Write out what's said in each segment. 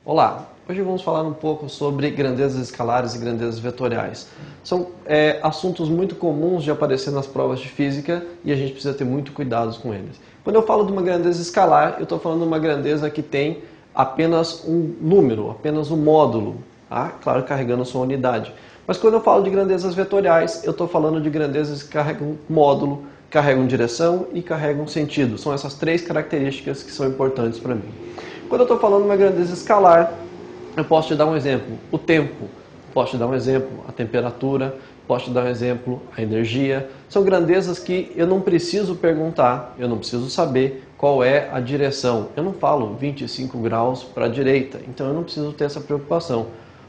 Olá, hoje vamos falar um pouco sobre grandezas escalares e grandezas vetoriais. São assuntos muito comuns de aparecer nas provas de física e a gente precisa ter muito cuidado com eles. Quando eu falo de uma grandeza escalar, eu estou falando de uma grandeza que tem apenas um número, apenas um módulo, tá? Claro, carregando a sua unidade. Mas quando eu falo de grandezas vetoriais, eu estou falando de grandezas que carregam módulo, carregam direção e carregam sentido. São essas três características que são importantes para mim. Quando eu estou falando de uma grandeza escalar, eu posso te dar um exemplo, o tempo, posso te dar um exemplo, a temperatura, posso te dar um exemplo, a energia. São grandezas que eu não preciso perguntar, eu não preciso saber qual é a direção. Eu não falo 25 graus para a direita, então eu não preciso ter essa preocupação.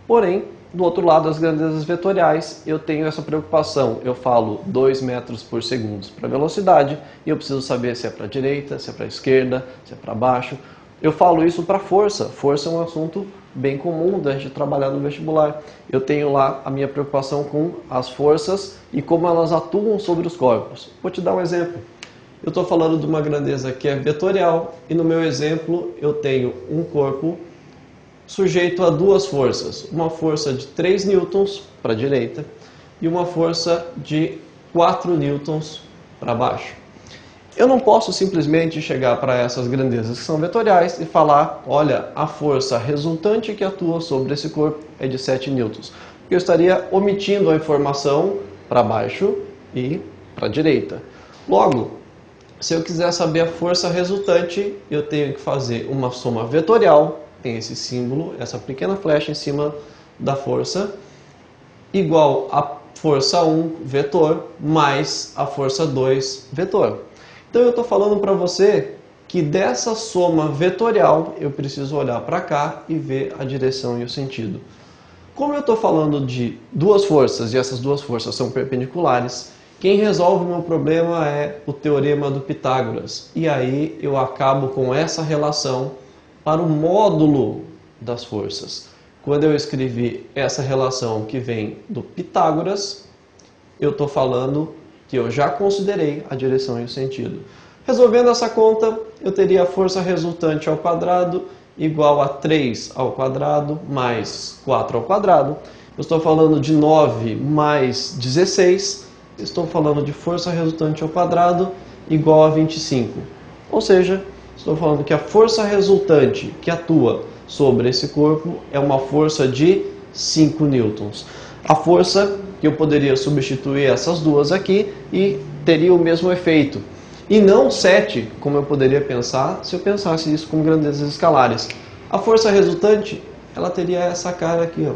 Porém, do outro lado, as grandezas vetoriais, eu tenho essa preocupação. Eu falo 2 metros por segundo para a velocidade e eu preciso saber se é para a direita, se é para a esquerda, se é para baixo. Eu falo isso para força. Força é um assunto bem comum da gente trabalhar no vestibular. Eu tenho lá a minha preocupação com as forças e como elas atuam sobre os corpos. Vou te dar um exemplo. Eu estou falando de uma grandeza que é vetorial e no meu exemplo eu tenho um corpo sujeito a duas forças. Uma força de 3 newtons para a direita e uma força de 4 newtons para baixo. Eu não posso simplesmente chegar para essas grandezas que são vetoriais e falar, olha, a força resultante que atua sobre esse corpo é de 7 newtons. Eu estaria omitindo a informação para baixo e para a direita. Logo, se eu quiser saber a força resultante, eu tenho que fazer uma soma vetorial, tem esse símbolo, essa pequena flecha em cima da força, igual a força 1 vetor mais a força 2 vetor. Então eu estou falando para você que dessa soma vetorial eu preciso olhar para cá e ver a direção e o sentido. Como eu estou falando de duas forças e essas duas forças são perpendiculares, quem resolve o meu problema é o teorema do Pitágoras. E aí eu acabo com essa relação para o módulo das forças. Quando eu escrevi essa relação que vem do Pitágoras, eu estou falando que eu já considerei a direção e o sentido. Resolvendo essa conta, eu teria a força resultante ao quadrado igual a 3 ao quadrado mais 4 ao quadrado. Eu estou falando de 9 mais 16. Estou falando de força resultante ao quadrado igual a 25. Ou seja, estou falando que a força resultante que atua sobre esse corpo é uma força de 5 newtons. A força que eu poderia substituir essas duas aqui e teria o mesmo efeito. E não 7, como eu poderia pensar se eu pensasse isso com grandezas escalares. A força resultante, ela teria essa cara aqui, ó.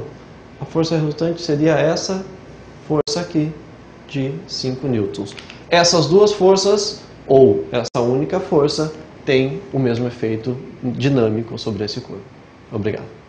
A força resultante seria essa força aqui de 5 newtons. Essas duas forças, ou essa única força, tem o mesmo efeito dinâmico sobre esse corpo. Obrigado.